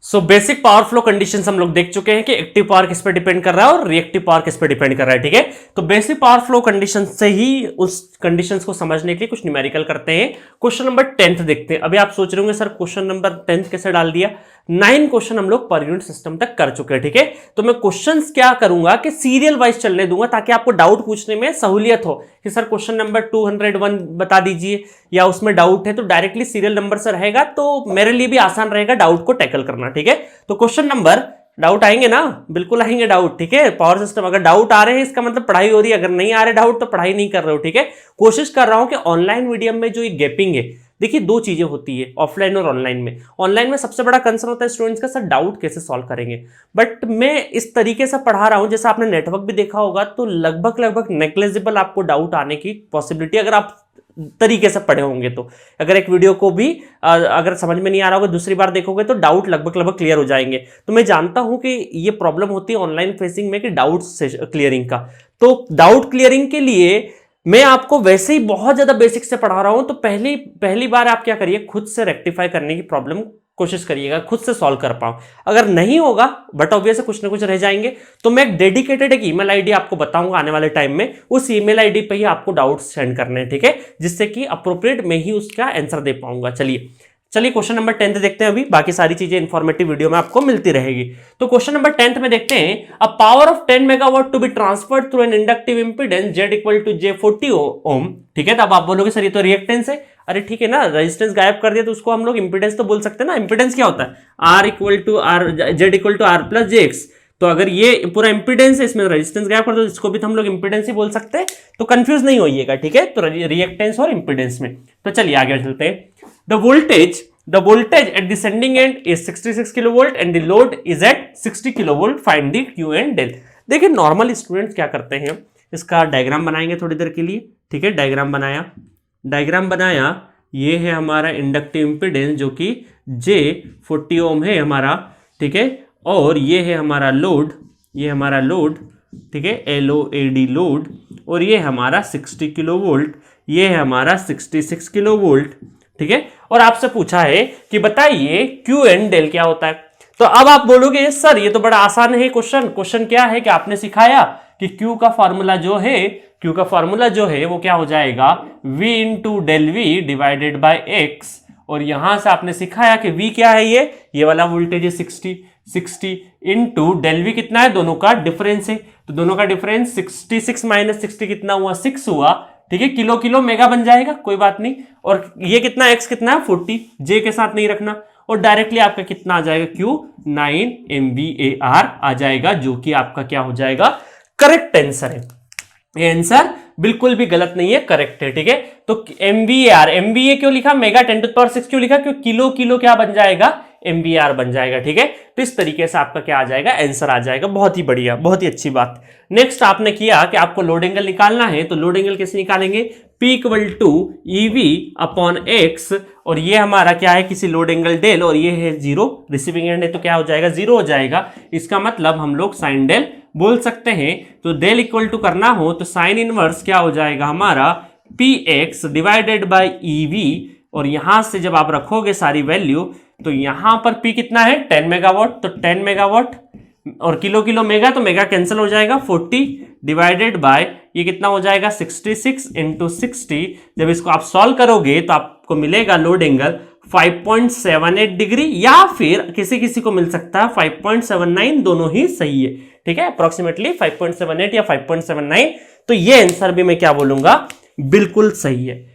So basic power flow conditions हम लोग देख चुके हैं कि एक्टिव पावर किस पे डिपेंड कर रहा है और रिएक्टिव पावर किस पे डिपेंड कर रहा है, ठीक है। तो बेसिक पावर फ्लो कंडीशन से ही उस कंडीशंस को समझने के लिए कुछ न्यूमेरिकल करते हैं। क्वेश्चन नंबर 10 देखते हैं। अभी आप सोच रहे होंगे सर क्वेश्चन नंबर 10 कैसे डाल दिया। 9 क्वेश्चन हम लोग पर यूनिट सिस्टम तक कर चुके हैं, ठीक है। तो मैं क्वेश्चंस क्या करूंगा कि सीरियल वाइज चलने दूंगा ताकि आपको डाउट पूछने में सहूलियत हो कि सर क्वेश्चन नंबर 201 बता दीजिए या उसमें डाउट है तो डायरेक्टली सीरियल नंबर से रहेगा, तो मेरे लिए भी आसान रहेगा डाउट को टैकल करना, ठीक है। तो क्वेश्चन नंबर, डाउट आएंगे ना, बिल्कुल आएंगे डाउट, ठीक है। पावर सिस्टम अगर डाउट आ रहे हैं इसका मतलब पढ़ाई हो रही है, अगर नहीं आ रहे डाउट तो पढ़ाई नहीं कर रहे हो, ठीक है। कोशिश कर रहा हूं कि ऑनलाइन मीडियम में जो ये गैपिंग है, देखिए दो चीजें होती है ऑफलाइन और ऑनलाइन में। ऑनलाइन में सबसे बड़ा कंसर्न होता है स्टूडेंट्स का, सर डाउट कैसे सॉल्व करेंगे। बट मैं इस तरीके से पढ़ा रहा हूं जैसा आपने नेटवर्क भी देखा होगा, तो लगभग नेग्लिजिबल आपको डाउट आने की पॉसिबिलिटी अगर आप तरीके से पढ़े होंगे तो। अगर एक वीडियो को भी अगर समझ में नहीं आ रहा होगा दूसरी बार देखोगे तो डाउट लगभग क्लियर हो जाएंगे। तो मैं जानता हूं कि ये प्रॉब्लम होती है ऑनलाइन फेसिंग में कि डाउट क्लियरिंग का। तो डाउट क्लियरिंग के लिए मैं आपको वैसे ही बहुत ज्यादा बेसिक से पढ़ा रहा हूं, तो पहली बार आप क्या करिए, खुद से रेक्टिफाई करने की प्रॉब्लम कोशिश करिएगा, खुद से सॉल्व कर पाओ। अगर नहीं होगा बट ऑब्वियस कुछ ना कुछ रह जाएंगे, तो मैं एक डेडिकेटेड एक ईमेल आईडी आपको बताऊंगा आने वाले टाइम में, उस ईमेल आईडी पे ही आपको डाउट्स सेंड करने हैं, ठीक है, जिससे कि अप्रोप्रिएट मैं ही उसका आंसर दे पाऊंगा। चलिए क्वेश्चन नंबर 10 देखते हैं। अभी बाकी सारी चीजें इंफॉर्मेटिव वीडियो में आपको मिलती रहेगी। तो क्वेश्चन नंबर 10 में देखते हैं, a power of 10 megawatt to be transferred through an inductive impedance Z equal to J40 ohm, ठीक है। तो अब आप बोलोगे सर ये तो रिएक्टेंस है। अरे ठीक है ना, रेजिस्टेंस गायब कर दिया तो उसको हम लोग इंपीडेंस तो बोल सकते हैं ना। इंपीडेंस क्या होता है, R equal to R, Z equal to R plus JX। तो अगर ये पूरा इंपीडेंस है, इसमें रेजिस्टेंस गायब कर दो, इसको भी तो हम लोग इंपीडेंस ही बोल सकते हैं। तो कंफ्यूज नहीं होइएगा, ठीक है। तो रिएक्टेंस और इंपीडेंस में, तो चलिए आगे चलते हैं। The voltage at the sending end is 66 kilovolt and the load is at 60 kilovolt. Find the Q and del. देखिए नॉर्मल स्टूडेंट्स क्या करते हैं, इसका डायग्राम बनाएंगे थोड़ी देर के लिए, ठीक है। डायग्राम बनाया, ये है हमारा इंडक्टिव इंपीडेंस जो कि J40 ओम है हमारा, ठीक है। और ये है हमारा लोड, ठीक है, LOAD लोड, और ये हमारा 60 किलोवोल्ट, ये है हमारा 66 किलोवोल्ट, ठीक है। और आपसे पूछा है कि बताइए Q एंड डेल क्या होता है। तो अब आप बोलोगे सर ये तो बड़ा आसान है क्वेश्चन क्या है कि आपने सिखाया कि Q का फॉर्मूला जो है वो क्या हो जाएगा, V into del V divided by X, और यहां से आपने सिखाया कि V क्या है, ये वाला वोल्टेज है 60 इंटू डेल V कितना है, दोनों का डिफरेंस है, तो दोनों का डिफरेंस 66 माइनस 60 कितना हुआ, 6 हुआ, ठीक है। किलो मेगा बन जाएगा, कोई बात नहीं। और ये कितना, x कितना है 40, j के साथ नहीं रखना, और डायरेक्टली आपका कितना आ जाएगा, Q 9 MVAR आ जाएगा, जो कि आपका क्या हो जाएगा, करेक्ट आंसर है। ये आंसर बिल्कुल भी गलत नहीं है, करेक्ट है, ठीक है। तो MVA क्यों लिखा, मेगा 10 टू द पावर 6 क्यों लिखा, क्योंकि किलो क्या बन जाएगा, MVAR बन जाएगा, ठीक है। तो इस तरीके से आपका क्या आ जाएगा, आंसर आ जाएगा। बहुत ही बढ़िया, बहुत ही अच्छी बात। नेक्स्ट आपने किया कि आपको लोड एंगल निकालना है, तो लोड एंगल कैसे निकालेंगे, P equal to EV upon X, और ये हमारा क्या है, किसी लोड एंगल डेल, और ये है 0, रिसीविंग एंड है तो क्या हो जाएगा, 0 हो जाएगा। इसका मतलब हम लोग साइन डेल बोल सकते हैं। तो डेल इक्वल टू करना हो तो साइन इनवर्स क्या हो जाएगा हमारा, PX डिवाइडेड बाई EV, और यहां से जब आप रखोगे सारी वैल्यू तो यहां पर P कितना है, 10 मेगावाट, तो 10 मेगावाट, और किलो मेगा तो मेगा कैंसिल हो जाएगा, 40 डिवाइडेड बाय ये कितना हो जाएगा, 66 इंटू 60। जब इसको आप सॉल्व करोगे तो आपको मिलेगा लोड एंगल 5.78 डिग्री, या फिर किसी को मिल सकता है 5.79, दोनों ही सही है, ठीक है। अप्रोक्सीमेटली 5.78 या 5.79, तो ये आंसर भी मैं क्या बोलूंगा, बिल्कुल सही है।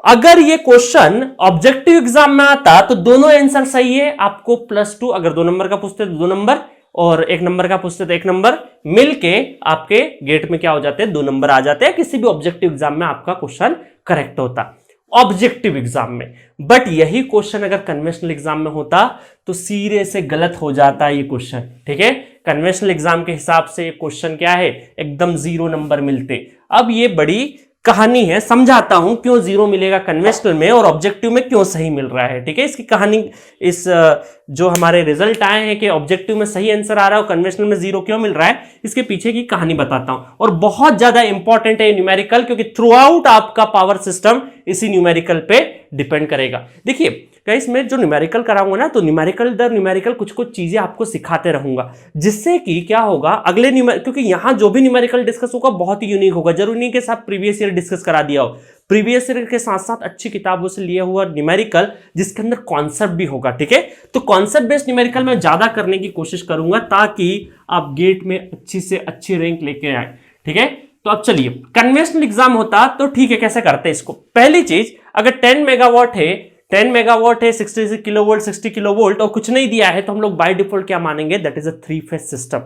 अगर ये क्वेश्चन ऑब्जेक्टिव एग्जाम में आता तो दोनों आंसर सही है, आपको +2, अगर 2 नंबर का पूछते तो 2 नंबर, और 1 नंबर का पूछते तो 1 नंबर, मिलके आपके गेट में क्या हो जाते हैं, 2 नंबर आ जाते हैं। किसी भी ऑब्जेक्टिव एग्जाम में आपका क्वेश्चन करेक्ट होता, ऑब्जेक्टिव एग्जाम में। बट यही क्वेश्चन अगर कन्वेंशनल एग्जाम में होता तो सिरे से गलत हो जाता है ये क्वेश्चन, ठीक है। कन्वेंशनल एग्जाम के हिसाब से क्वेश्चन क्या है, एकदम 0 नंबर मिलते। अब ये बड़ी कहानी है, समझाता हूं क्यों 0 मिलेगा कन्वेंशनल में और ऑब्जेक्टिव में क्यों सही मिल रहा है, ठीक है। इसकी कहानी इस जो हमारे रिजल्ट आए हैं कि ऑब्जेक्टिव में सही आंसर आ रहा है और कन्वेंशनल में 0 क्यों मिल रहा है, इसके पीछे की कहानी बताता हूं। और बहुत ज्यादा इंपॉर्टेंट है न्यूमेरिकल, क्योंकि थ्रू आउट आपका पावर सिस्टम इसी न्यूमेरिकल पे डिपेंड करेगा। देखिए गाइस, मैं जो न्यूमेरिकल कराऊंगा ना, तो न्यूमेरिकल दर न्यूमेरिकल कुछ कुछ चीजें आपको सिखाते रहूंगा, जिससे कि क्या होगा अगले क्योंकि यहां जो भी न्यूमेरिकल डिस्कस होगा बहुत ही यूनिक होगा। जरूरी नहीं कि साथ प्रीवियस ईयर डिस्कस करा दिया हो, प्रीवियस ईयर के साथ साथ अच्छी किताबों से लिया हुआ न्यूमेरिकल जिसके अंदर कॉन्सेप्ट भी होगा। ठीक है, तो कॉन्सेप्ट बेस्ड न्यूमेरिकल में ज्यादा करने की कोशिश करूंगा ताकि आप गेट में अच्छी से अच्छी रैंक लेके आए। ठीक है, तो अब चलिए, कन्वेंशनल एग्जाम होता तो ठीक है, कैसे करते हैं इसको। पहली चीज, अगर 10 मेगावाट है 66 किलोवोल्ट 60 किलोवोल्ट और कुछ नहीं दिया है, तो हम लोग बाय डिफॉल्ट क्या मानेंगे, that is a 3 phase system.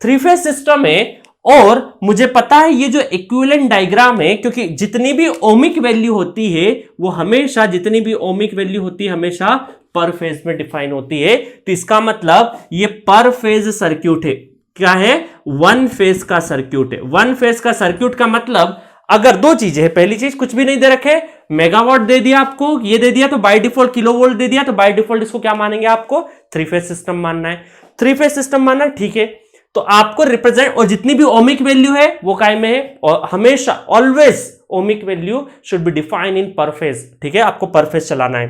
3 phase system है, और मुझे पता है ये जो इक्विवेलेंट डायग्राम है, क्योंकि जितनी भी ओमिक वैल्यू होती है वो हमेशा, जितनी भी ओमिक वैल्यू होती है हमेशा पर फेज में डिफाइन होती है। तो इसका मतलब ये पर फेज सर्क्यूट है। क्या है, वन फेज का सर्क्यूट है। वन फेज का सर्क्यूट का मतलब अगर दो चीजें है, पहली चीज कुछ भी नहीं दे रखे, मेगावाट दे दिया आपको, ये दे दिया तो बाय डिफॉल्ट किलोवोल्ट दे दिया, तो बाय डिफॉल्ट इसको क्या मानेंगे, आपको 3 फेज सिस्टम मानना है। 3 फेज सिस्टम मानना है, ठीक है। तो आपको रिप्रेजेंट, और जितनी भी ओमिक वैल्यू है वो काय में है, और हमेशा always ohmic value should be define इन पर फेज। ठीक है, आपको पर फेज चलाना है।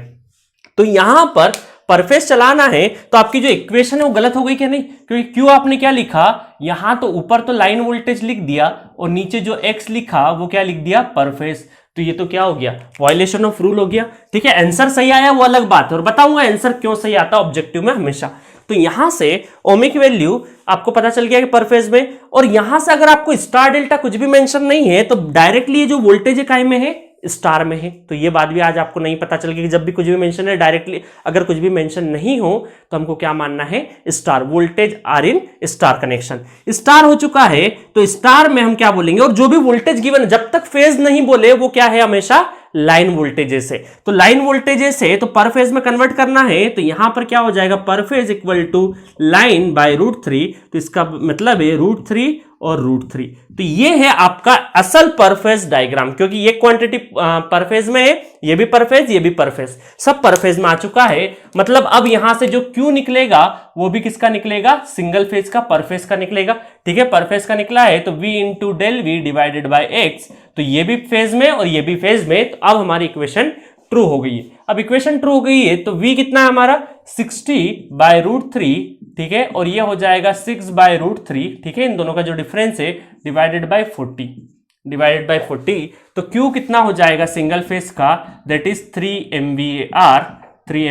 तो यहां पर परफेस चलाना है, तो आपकी जो इक्वेशन है वो गलत हो गई क्या, नहीं, क्योंकि क्यों आपने क्या लिखा, यहां तो ऊपर तो लाइन वोल्टेज लिख दिया और नीचे जो एक्स लिखा वो क्या लिख दिया, परफेस। तो ये तो क्या हो गया, वायलेशन ऑफ रूल हो गया। ठीक है, आंसर सही आया वो अलग बात है, और बताऊंगा आंसर क्यों सही आता ऑब्जेक्टिव में हमेशा। तो यहां से ओमिक वैल्यू आपको पता चल गया कि पर फेज में, और यहां से अगर आपको स्टार डेल्टा कुछ भी मेंशन नहीं है, तो डायरेक्टली ये जो वोल्टेज है काय में है, स्टार में है। तो ये बात भी आज आपको नहीं पता चल गई कि जब भी कुछ भी मेंशन है डायरेक्टली, अगर कुछ भी मेंशन नहीं हो तो हमको क्या मानना है, star. Voltage are in star connection, star हो चुका है तो स्टार में हम क्या बोलेंगे, और जो भी वोल्टेज गिवन जब तक फेज नहीं बोले वो क्या है, हमेशा लाइन वोल्टेजेस है। तो लाइन वोल्टेजेस है तो पर फेज में कन्वर्ट करना है, तो यहां पर क्या हो जाएगा, per phase equal to line by √3। तो इसका मतलब है √3 और √3। तो ये है आपका असल परफेज डायग्राम, क्योंकि ये क्वांटिटी परफेज में है, ये भी परफेज, ये भी परफेज, सब परफेज में आ चुका है। मतलब अब यहां से जो Q निकलेगा वो भी किसका निकलेगा, सिंगल फेज का, परफेज का निकलेगा। ठीक है, परफेज का निकला है तो V into del V divided by X। तो ये भी फेज में और ये भी फेज में। तो अब हमारी इक्वेशन ट्रू हो गई है। अब इक्वेशन ट्रू हो गई है तो V कितना है हमारा, 60/√3। ठीक है, और ये हो जाएगा 6/√3। ठीक है, इन दोनों का जो डिफरेंस है डिवाइडेड बाय 40। तो Q कितना हो जाएगा सिंगल फेज का, दैट इज 3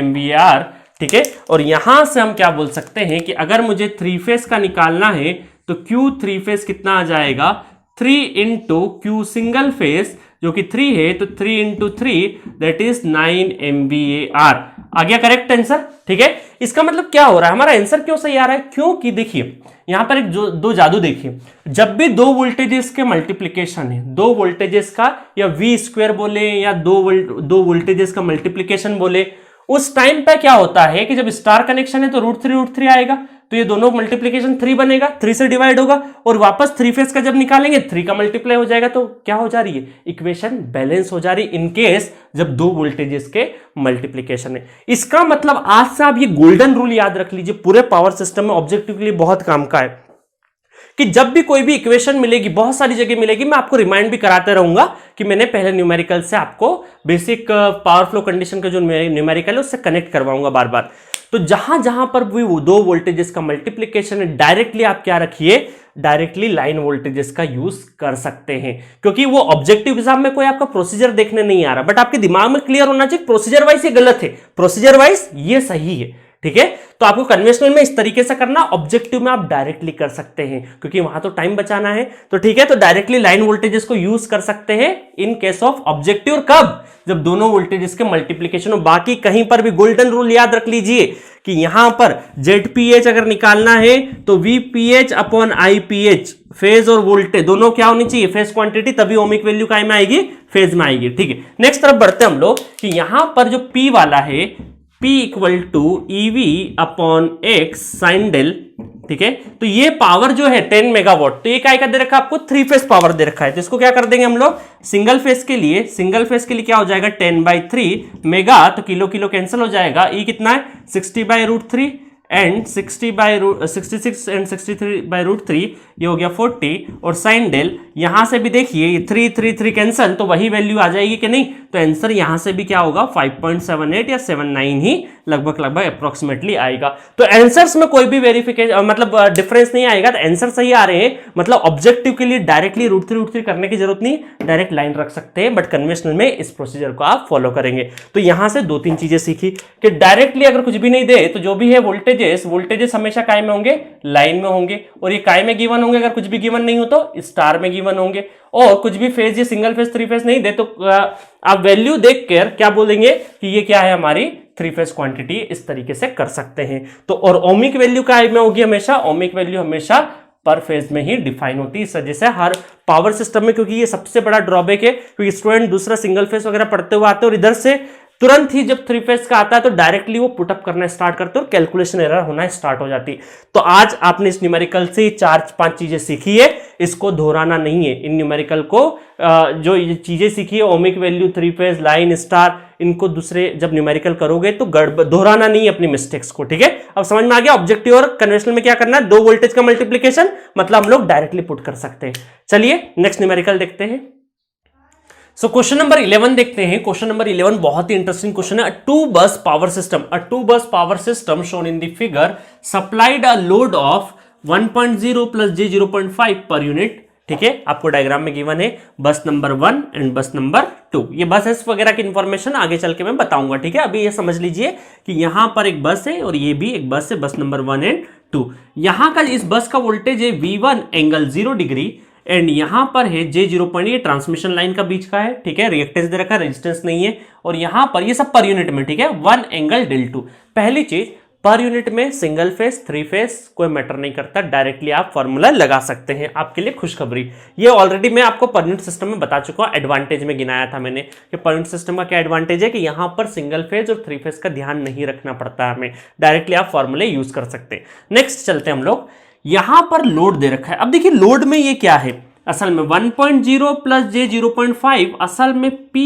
MVAR। ठीक है, और यहां से हम क्या बोल सकते हैं कि अगर मुझे 3 फेज का निकालना है तो Q 3 फेज कितना आ जाएगा, 3 इंटू Q सिंगल फेज जो कि 3 है, तो 3 इंटू 3 दैट इज 9 MVAR। आ गया करेक्ट आंसर। ठीक है, इसका मतलब क्या हो रहा है, हमारा आंसर क्यों सही आ रहा है, क्योंकि देखिए यहां पर एक दो जादू देखिए, जब भी दो वोल्टेजेस के मल्टीप्लीकेशन है, दो वोल्टेजेस का, या V² बोले या दो वोल्टेजेस का मल्टीप्लीकेशन बोले, उस टाइम पे क्या होता है कि जब स्टार कनेक्शन है तो √3 आएगा, तो ये दोनों मल्टीप्लीकेशन 3 बनेगा, 3 से डिवाइड होगा, और वापस 3 फेज का जब निकालेंगे 3 का मल्टीप्लाई हो जाएगा। तो क्या हो जा रही है, इक्वेशन बैलेंस हो जा रही है, इनकेस जब दो वोल्टेजेस के मल्टीप्लीकेशन है। इसका मतलब आज से आप ये गोल्डन रूल याद रख लीजिए, पूरे पावर सिस्टम में ऑब्जेक्टिव के लिए बहुत काम का है, कि जब भी कोई भी इक्वेशन मिलेगी, बहुत सारी जगह मिलेगी, मैं आपको रिमाइंड भी कराते रहूंगा कि मैंने पहले न्यूमेरिकल से आपको बेसिक पावर फ्लो कंडीशन का जो न्यूमेरिकल है उससे कनेक्ट करवाऊंगा बार बार। तो जहां जहां पर भी वो दो वोल्टेजेस का मल्टीप्लीकेशन है, डायरेक्टली आप क्या रखिए, डायरेक्टली लाइन वोल्टेजेस का यूज कर सकते हैं, क्योंकि वो ऑब्जेक्टिव एग्जाम में कोई आपका प्रोसीजर देखने नहीं आ रहा, बट आपके दिमाग में क्लियर होना चाहिए प्रोसीजर वाइज ये गलत है, प्रोसीजर वाइज ये सही है। ठीक है, तो आपको कन्वेंशनल में इस तरीके से करना, ऑब्जेक्टिव में आप डायरेक्टली कर सकते हैं, क्योंकि वहां तो टाइम बचाना है। तो ठीक है, तो डायरेक्टली लाइन वोल्टेजेस को यूज कर सकते हैं इन केस ऑफ ऑब्जेक्टिव, और कब, जब दोनों वोल्टेजेस के मल्टीप्लीकेशन हो। बाकी कहीं पर भी गोल्डन रूल याद रख लीजिए कि यहां पर ZPH अगर निकालना है तो VPH/IPH, फेज और वोल्टेज दोनों क्या होनी चाहिए, फेज क्वांटिटी, तभी ओमिक वैल्यू काय में आएगी, फेज में आएगी। ठीक है, नेक्स्ट तरफ बढ़ते हम लोग कि यहां पर जो P वाला है, P equal to EV/X sine del ठीक है। तो ये पावर जो है 10 मेगावाट, तो ये क्या दे रखा है आपको, 3 फेज पावर दे रखा है। तो इसको क्या कर देंगे हम लोग, सिंगल फेज के लिए क्या हो जाएगा 10/3 मेगा, तो किलो किलो कैंसिल हो जाएगा। ई कितना है 60/√3 एंड 66 एंड 63/√3, ये हो गया 40। और साइन डेल यहां से भी देखिए 3 कैंसिल, तो वही वैल्यू आ जाएगी कि नहीं। तो आंसर यहां से भी क्या होगा 5.78 या 79 ही लगभग अप्रोक्सीमेटली आएगा। तो आंसर्स में कोई भी वेरिफिकेशन मतलब डिफरेंस नहीं आएगा, तो आंसर सही आ रहे हैं। मतलब ऑब्जेक्टिव के लिए डायरेक्टली √3 करने की जरूरत नहीं, डायरेक्ट लाइन रख सकते हैं, बट कन्वेंशनल में इस प्रोसीजर को आप फॉलो करेंगे। तो यहां से 2-3 चीजें सीखी कि डायरेक्टली अगर कुछ भी नहीं दे तो जो भी है वोल्टेजेस हमेशा काय में होंगे, लाइन में होंगे। और ये काय में गिवन होंगे, अगर कुछ भी गिवन नहीं हो तो स्टार में गिवन होंगे। और कुछ भी फेज, ये सिंगल फेज 3 फेज नहीं दे तो आप वैल्यू देखकर क्या बोलेंगे कि ये क्या है हमारी 3 फेज क्वांटिटी, इस तरीके से कर सकते हैं। तो और ओमिक वैल्यू काय में होगी हमेशा, ओमिक वैल्यू हमेशा पर फेज में ही डिफाइन होती है। इस वजह से हर पावर सिस्टम में, क्योंकि ये सबसे बड़ा ड्रॉबैक है, क्योंकि स्टूडेंट दूसरा सिंगल फेज वगैरह पढ़ते हुए आते हैं और इधर से तुरंत ही जब 3 फेज का आता है तो डायरेक्टली वो पुटअप करना स्टार्ट करते हैं और कैलकुलेशन एरर होना स्टार्ट हो जाती है। तो आज आपने इस न्यूमेरिकल से 4-5 चीजें सीखी है, इसको दोहराना नहीं है। इन न्यूमेरिकल को जो ये चीजें सीखी है, ohmic value, 3 phase, line, star, इनको दूसरे जब न्यूमेरिकल करोगे तो दोहराना नहीं है अपनी मिस्टेक्स को, ठीक है। अब समझ में आ गया ऑब्जेक्टिव और कन्वेंशनल में क्या करना है, 2 वोल्टेज का मल्टीप्लीकेशन, मतलब हम लोग डायरेक्टली पुट कर सकते हैं। चलिए नेक्स्ट न्यूमेरिकल देखते हैं। सो क्वेश्चन नंबर 11 देखते हैं। क्वेश्चन नंबर 11 बहुत ही इंटरेस्टिंग क्वेश्चन है। टू बस power system shown in the figure supplied a load of 1.0 plus J0.5 per unit, ठीक है। आपको डायग्राम में गिवन है बस नंबर 1 एंड बस नंबर 2। ये बसेस वगैरह की इंफॉर्मेशन आगे चल के मैं बताऊंगा, ठीक है। अभी ये समझ लीजिए कि यहां पर एक बस है और ये भी एक बस है, बस नंबर 1 एंड 2। यहां का इस बस का वोल्टेज है V1 एंगल 0 डिग्री एंड यहां पर है J0. ये ट्रांसमिशन लाइन का बीच का है, ठीक है। रिएक्टेंस दे रखा है, रेजिस्टेंस नहीं है। और यहां पर ये सब पर यूनिट में, ठीक है, 1 एंगल ∆2। पहली चीज, पर यूनिट में सिंगल फेज 3 फेज कोई मैटर नहीं करता, डायरेक्टली आप फॉर्मूला लगा सकते हैं। आपके लिए खुशखबरी, ये ऑलरेडी मैं आपको पर यूनिट सिस्टम में बता चुका हूं, एडवांटेज में गिनाया था मैंने कि पर यूनिट सिस्टम का क्या एडवांटेज है कि यहां पर सिंगल फेज और 3 फेज का ध्यान नहीं रखना पड़ता हमें, डायरेक्टली आप फॉर्मूले यूज कर सकते हैं। नेक्स्ट चलते हैं हम लोग, यहां पर लोड दे रखा है। अब देखिए लोड में ये क्या है, असल में 1.0 प्लस J0.5 असल में P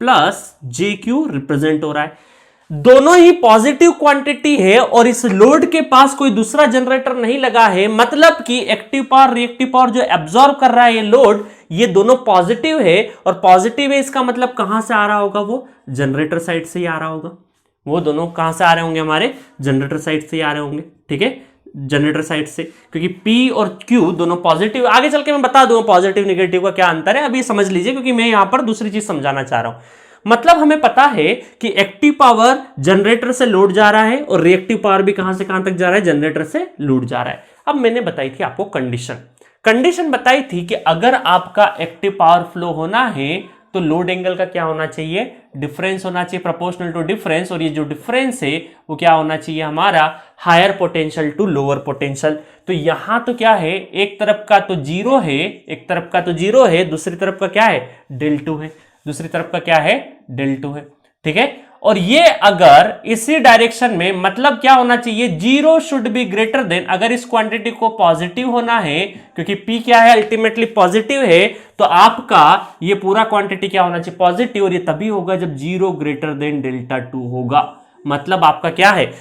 प्लस JQ रिप्रेजेंट हो रहा है। दोनों ही पॉजिटिव क्वांटिटी है और इस लोड के पास कोई दूसरा जनरेटर नहीं लगा है, मतलब कि एक्टिव पावर रिएक्टिव पावर जो एब्जॉर्ब कर रहा है ये लोड, ये दोनों पॉजिटिव है। और पॉजिटिव है इसका मतलब कहां से आ रहा होगा, वो जनरेटर साइड से ही आ रहा होगा। वो दोनों कहां से आ रहे होंगे, हमारे जनरेटर साइड से ही आ रहे होंगे, ठीक है, जनरेटर साइड से, क्योंकि P और Q दोनों पॉजिटिव। आगे चल के मैं बता दूंगा पॉजिटिव निगेटिव का क्या अंतर है, अभी समझ लीजिए, क्योंकि मैं यहां पर दूसरी चीज समझाना चाह रहा हूं। मतलब हमें पता है कि एक्टिव पावर जनरेटर से लोड जा रहा है और रिएक्टिव पावर भी कहां से कहां तक जा रहा है, जनरेटर से लोड जा रहा है। अब मैंने बताई थी आपको कंडीशन बताई थी कि अगर आपका एक्टिव पावर फ्लो होना है तो लोड एंगल का क्या होना चाहिए, डिफरेंस होना चाहिए, प्रोपोर्शनल टू डिफरेंस। और ये जो डिफरेंस है वो क्या होना चाहिए हमारा, higher potential to lower potential. तो यहां तो क्या है, एक तरफ का तो 0 है, एक तरफ का तो 0 है, दूसरी तरफ का क्या है ∆2 है, दूसरी तरफ का क्या है ∆2 है, ठीक है। और ये अगर इसी डायरेक्शन में, मतलब क्या होना चाहिए, 0 शुड बी ग्रेटर देन, अगर इस क्वांटिटी को पॉजिटिव होना है, क्योंकि P क्या है अल्टीमेटली पॉजिटिव है, तो आपका ये पूरा क्वांटिटी क्या होना चाहिए, पॉजिटिव। और ये तभी होगा जब 0 ग्रेटर देन ∆2 होगा। मतलब आपका क्या है,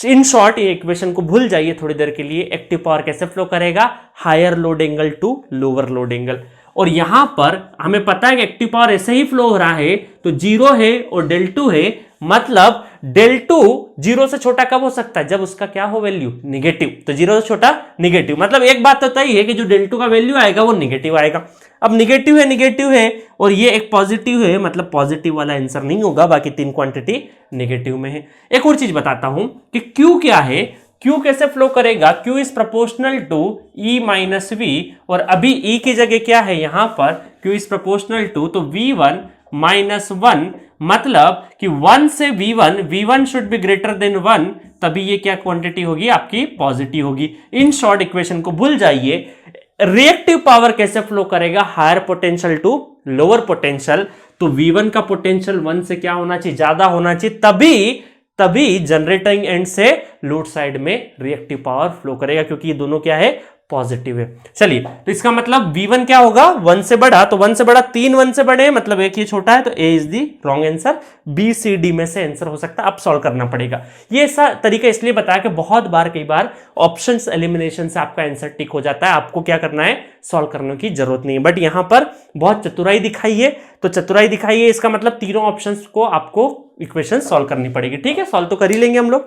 इन शॉर्ट ये इक्वेशन को भूल जाइए थोड़ी देर के लिए। एक्टिव पावर कैसे फ्लो करेगा, higher load angle to lower load angle. और यहां पर हमें पता है कि एक्टिव पावर ऐसे ही फ्लो हो रहा है, तो 0 है और ∆2 है, मतलब ∆2 0 से छोटा कब हो सकता है, जब उसका क्या हो वैल्यू, निगेटिव। तो 0 से छोटा निगेटिव, मतलब एक बात तो तय है कि जो ∆2 का वैल्यू आएगा वो निगेटिव आएगा। अब निगेटिव है और ये एक पॉजिटिव है, मतलब पॉजिटिव वाला आंसर नहीं होगा, बाकी 3 क्वांटिटी निगेटिव में है। एक और चीज बताता हूं कि Q क्या है, Q कैसे फ्लो करेगा, Q is proportional to E minus V। और अभी E की जगह क्या है यहां पर, Q इज प्रोपोर्शनल टू, तो V1 माइनस 1, मतलब कि 1 से V1 should be greater than 1, तभी ये क्या क्वांटिटी होगी आपकी, पॉजिटिव होगी। इन शॉर्ट इक्वेशन को भूल जाइए। रिएक्टिव पावर कैसे फ्लो करेगा, higher potential to lower potential. तो V1 का पोटेंशियल 1 से क्या होना चाहिए, ज्यादा होना चाहिए, तभी तभी जनरेटिंग एंड से लोड साइड में रिएक्टिव पावर फ्लो करेगा, क्योंकि ये दोनों क्या है, पॉजिटिव है। चलिए, तो इसका मतलब V1 क्या होगा, 1 से बड़ा, तो 1 से बड़ा 3 1 से बड़े, मतलब एक ही छोटा है, तो A is the wrong answer, B C D में से आंसर हो सकता है। अब सॉल्व करना पड़ेगा। ये ऐसा तरीका इसलिए बताया कि बहुत बार, कई बार ऑप्शंस एलिमिनेशन से आपका आंसर टिक हो जाता है, आपको क्या करना है, सॉल्व करने की जरूरत नहीं है। बट यहां पर बहुत चतुराई दिखाई है, तो चतुराई दिखाई है, इसका मतलब तीनों ऑप्शंस को आपको इक्वेशन सॉल्व करनी पड़ेगी। ठीक है, सॉल्व तो कर ही लेंगे हम लोग।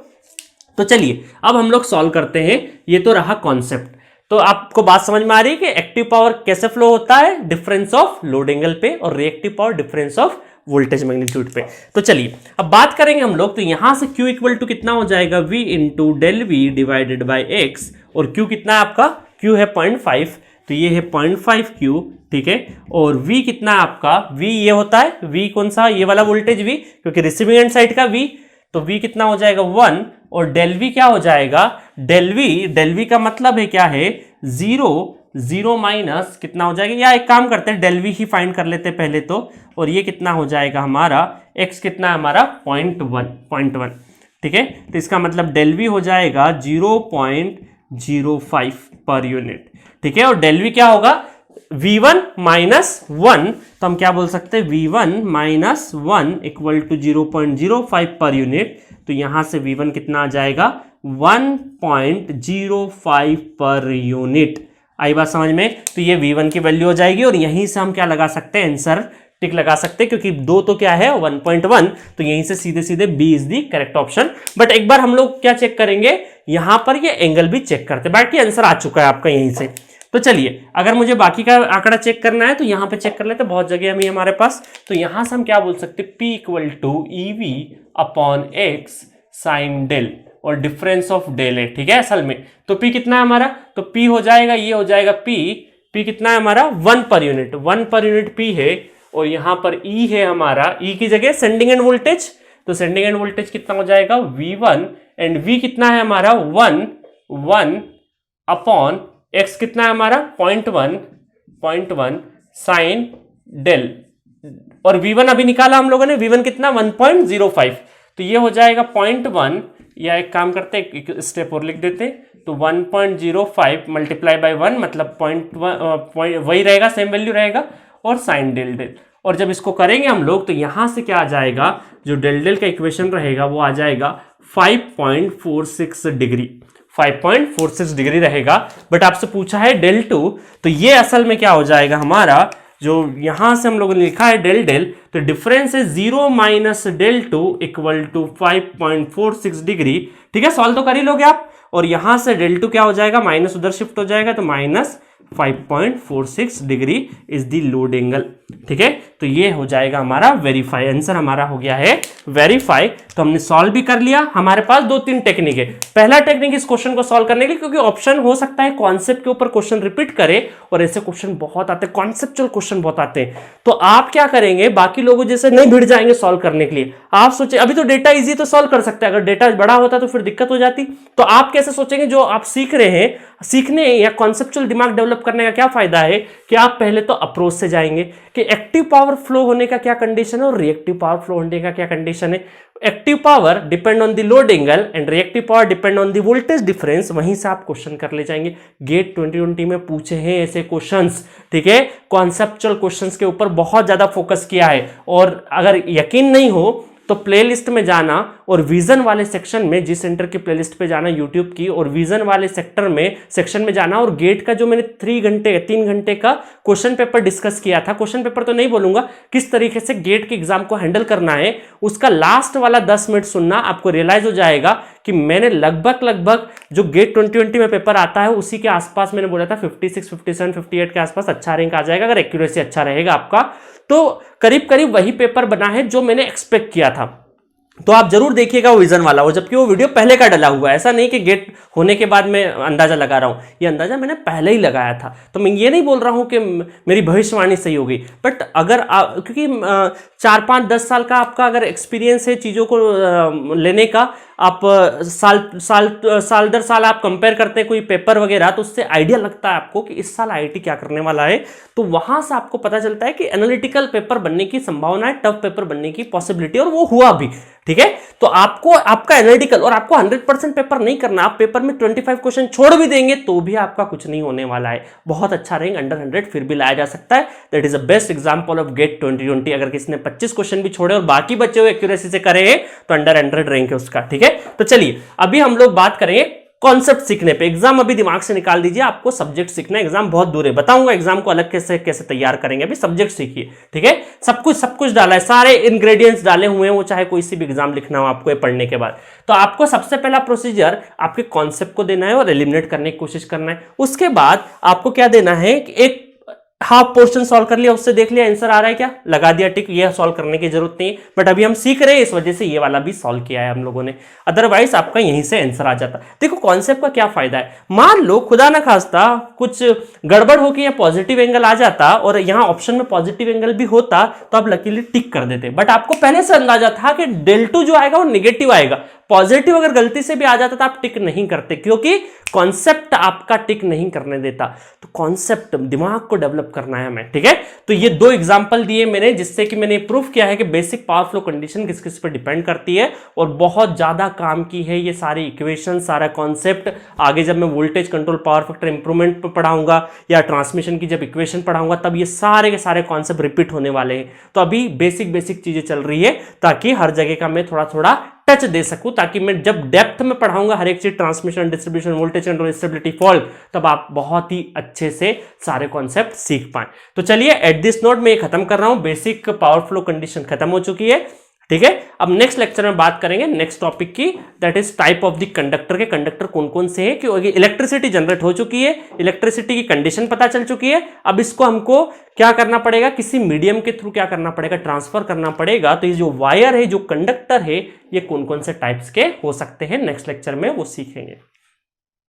तो चलिए अब हम लोग सॉल्व करते हैं। ये तो रहा कॉन्सेप्ट। तो आपको बात समझ में आ रही है कि एक्टिव पावर कैसे फ्लो होता है, डिफरेंस ऑफ लोड एंगल पे, और reactive power difference of voltage magnitude पे। तो चलिए अब बात करेंगे हम लोग। तो यहां से Q इक्वल टू कितना हो जाएगा, V into del V divided by X, और Q कितना है आपका, Q है 0.5, तो ये है 0.5 Q, ठीक है। और V कितना है आपका, V ये होता है, V कौन सा, ये वाला वोल्टेज V, क्योंकि रिसीविंग एंड साइड का V, तो V कितना हो जाएगा 1, और डेल V क्या हो जाएगा, डेल V का मतलब है क्या है, 0 माइनस कितना हो जाएगा, या एक काम करते हैं डेल V ही फाइंड कर लेते हैं पहले तो, और ये कितना हो जाएगा हमारा, x कितना है हमारा 0.1, ठीक है। तो इसका मतलब डेल V हो जाएगा 0.05 पर यूनिट, ठीक है। और डेल V क्या होगा, V1 माइनस 1, तो हम क्या बोल सकते हैं, V1 minus 1 equal to 0.05 per unit. तो यहां से V1 कितना आ जाएगा, 1.05 पर यूनिट। आई बात समझ में। तो ये V1 की वैल्यू हो जाएगी, और यहीं से हम क्या लगा सकते हैं, आंसर टिक लगा सकते हैं, क्योंकि 2 तो क्या है 1.1, तो यहीं से सीधे सीधे B is the correct option. But एक बार हम लोग क्या चेक करेंगे, यहां पर ये एंगल भी चेक करते, बाकी आंसर आ चुका है आपका यहीं से। तो चलिए अगर मुझे बाकी का आंकड़ा चेक करना है तो यहां पे चेक कर लेते, बहुत जगह हमें हमारे पास। तो यहां से हम क्या बोल सकते हैं, P equal to EV upon X sine del, और डिफरेंस ऑफ डेल है, ठीक है असल में। तो P कितना है हमारा, तो P हो जाएगा, ये हो जाएगा P कितना है हमारा 1 per unit, 1 per unit P है, और यहां पर E है हमारा, E की जगह सेंडिंग एंड वोल्टेज, तो सेंडिंग एंड वोल्टेज कितना हो जाएगा V1, एंड V कितना है हमारा 1 अपॉन x कितना है हमारा 0.1 साइन डेल, और V1 अभी निकाला हम लोगों ने, V1 कितना 1.05, तो ये हो जाएगा 0.1, या एक काम करते हैं, एक स्टेप और लिख देते, तो 1.05 मल्टीप्लाई बाय 1, मतलब 0.1 वही रहेगा, सेम वैल्यू रहेगा, और साइन डेल, और जब इसको करेंगे हम लोग तो यहां से क्या आ जाएगा, जो डेल का इक्वेशन रहेगा वो आ जाएगा 5.46 डिग्री, 5.46 डिग्री रहेगा। बट आपसे पूछा है डेल 2, तो ये असल में क्या हो जाएगा हमारा, जो यहां से हम लोगों ने लिखा है डेल, तो डिफरेंस है 0 minus del 2 equal to 5.46 degree, ठीक है। सॉल्व तो कर ही लोगे आप, और यहां से डेल 2 क्या हो जाएगा, माइनस उधर शिफ्ट हो जाएगा, तो minus 5.46 degree is the load angle, ठीक है। तो ये हो जाएगा हमारा वेरीफाई, आंसर हमारा हो गया है वेरीफाई। तो हमने सॉल्व भी कर लिया। हमारे पास 2-3 टेक्निक है। पहला टेक्निक इस क्वेश्चन को सॉल्व करने के लिए, क्योंकि ऑप्शन हो सकता है कॉन्सेप्ट के ऊपर क्वेश्चन रिपीट करे, और ऐसे क्वेश्चन बहुत आते हैं, कॉन्सेप्चुअल क्वेश्चन बहुत आते हैं। तो आप क्या करेंगे, बाकी लोगों जैसे नहीं भिड़ जाएंगे सॉल्व करने के लिए। आप सोचे अभी तो डेटा इजी तो सॉल्व कर सकते हैं, अगर डेटा बड़ा होता तो फिर दिक्कत हो जाती। तो आप कैसे सोचेंगे, जो आप सीख रहे हैं, सीखने या कॉन्सेप्चुअल दिमाग डेवलप करने का क्या फायदा है, कि आप पहले तो अप्रोच से जाएंगे कि एक्टिव पावर फ्लो होने का क्या कंडीशन है और रिएक्टिव पावर फ्लो होने का क्या कंडीशन है। Active power depend on the load angle and reactive power depend on the voltage difference. वहीं से आप क्वेश्चन कर ले जाएंगे। गेट 2020 में पूछे हैं ऐसे क्वेश्चंस, ठीक है। कॉन्सेप्चुअल क्वेश्चंस के ऊपर बहुत ज्यादा फोकस किया है, और अगर यकीन नहीं हो तो प्लेलिस्ट में जाना और विजन वाले सेक्शन में, जिस सेंटर की प्लेलिस्ट पे जाना यूट्यूब की, और विजन वाले सेक्शन में जाना, और गेट का जो मैंने 3 घंटे का क्वेश्चन पेपर डिस्कस किया था, क्वेश्चन पेपर तो नहीं बोलूंगा, किस तरीके से गेट के एग्जाम को हैंडल करना है, उसका लास्ट वाला 10 मिनट सुनना, आपको रियलाइज हो जाएगा कि मैंने लगभग जो गेट 2020 में पेपर आता है उसी के आसपास मैंने बोला था 56, 57, 58 के आसपास अच्छा रैंक आ जाएगा, अगर एक्यूरेसी अच्छा रहेगा आपका। तो करीब वही पेपर बना है जो मैंने एक्सपेक्ट किया था। तो आप जरूर देखिएगा वो विजन वाला, और जबकि वो वीडियो पहले का डला हुआ है, ऐसा नहीं कि गेट होने के बाद मैं अंदाजा लगा रहा हूं, ये अंदाजा मैंने पहले ही लगाया था। तो मैं ये नहीं बोल रहा हूं कि मेरी भविष्यवाणी सही हो गई, बट अगर क्योंकि 4, 5, 10 साल का आपका अगर एक्सपीरियंस है चीज़ों को लेने का, आप साल दर साल आप कंपेयर करते हैं कोई पेपर वगैरह, तो उससे आइडिया लगता है आपको कि इस साल आईआईटी क्या करने वाला है। तो वहां से आपको पता चलता है कि एनालिटिकल पेपर बनने की संभावना है, टफ पेपर बनने की पॉसिबिलिटी, और वो हुआ भी। ठीक है, तो आपको आपका एनालिटिकल, और आपको 100% पेपर नहीं करना, आप पेपर में 25 क्वेश्चन छोड़ भी देंगे तो भी आपका कुछ नहीं होने वाला है। बहुत अच्छा रैंक अंडर 100 फिर भी लाया जा सकता है। That is a best example of GATE 2020। अगर किसी ने 25 क्वेश्चन भी छोड़े और बाकी बचे हुए एक्यूरेसी से करे तो अंडर 100 रैंक है उसका। ठीक है, तो चलिए अभी हम लोग बात करेंगे कॉन्सेप्ट सीखने पे। एग्जाम अभी दिमाग से निकाल दीजिए, आपको सब्जेक्ट सीखना है, एग्जाम बहुत दूर है, बताऊंगा एग्जाम को अलग कैसे कैसे तैयार करेंगे, अभी सब्जेक्ट सीखिए। ठीक है, सब कुछ डाला है, सारे इंग्रेडिएंट्स डाले हुए हैं, वो चाहे कोई सी भी एग्जाम लिखना हो आपको पढ़ने के बाद। तो आपको सबसे पहला प्रोसीजर आपके कॉन्सेप्ट को देना है और एलिमिनेट करने की कोशिश करना है। उसके बाद आपको क्या देना है कि एक हाफ पोर्शन सॉल्व कर लिया, उससे देख लिया आंसर आ रहा है क्या, लगा दिया टिक, ये सॉल्व करने की जरूरत नहीं है। बट अभी हम सीख रहे हैं इस वजह से ये वाला भी सॉल्व किया है हम लोगों ने, अदरवाइज आपका यहीं से आंसर आ जाता। देखो कॉन्सेप्ट का क्या फायदा है, मान लो खुदा ना खास्ता कुछ गड़बड़ हो कि या पॉजिटिव एंगल आ जाता और यहां ऑप्शन में पॉजिटिव एंगल भी होता तो आप लकीली टिक कर देते, बट आपको पहले से अंदाजा था कि del2 जो आएगा वो निगेटिव आएगा। पॉजिटिव अगर गलती से भी आ जाता तो आप टिक नहीं करते, क्योंकि कॉन्सेप्ट आपका टिक नहीं करने देता। तो कॉन्सेप्ट, दिमाग को डेवलप करना है हमें। ठीक है, तो ये दो एग्जांपल दिए मैंने, जिससे कि मैंने प्रूफ किया है कि बेसिक पावर फ्लो कंडीशन किस किस पे डिपेंड करती है, और बहुत ज्यादा काम की है ये सारी इक्वेशन, सारा कॉन्सेप्ट। आगे जब मैं voltage control, power factor improvement पे पढ़ाऊंगा या ट्रांसमिशन की जब इक्वेशन पढ़ाऊंगा, तब ये सारे के सारे कॉन्सेप्ट रिपीट होने वाले हैं। तो अभी बेसिक चीजें चल रही है, ताकि हर जगह का मैं थोड़ा थोड़ा टच दे सकूं, ताकि मैं जब डेप्थ में पढ़ाऊंगा हर एक चीज, transmission, distribution, voltage control, stability, fault, तब आप बहुत ही अच्छे से सारे कॉन्सेप्ट सीख पाए। तो चलिए एट दिस नोट मैं खत्म कर रहा हूं, बेसिक पावर फ्लो कंडीशन खत्म हो चुकी है। ठीक है, अब नेक्स्ट लेक्चर में बात करेंगे नेक्स्ट टॉपिक की, that is type of the conductor के कंडक्टर कौन कौन से हैं, क्योंकि इलेक्ट्रिसिटी जनरेट हो चुकी है, इलेक्ट्रिसिटी की कंडीशन पता चल चुकी है। अब इसको हमको क्या करना पड़ेगा, किसी मीडियम के थ्रू क्या करना पड़ेगा, ट्रांसफर करना पड़ेगा। तो ये जो वायर है, जो कंडक्टर है, ये कौन कौन से टाइप्स के हो सकते हैं, नेक्स्ट लेक्चर में वो सीखेंगे।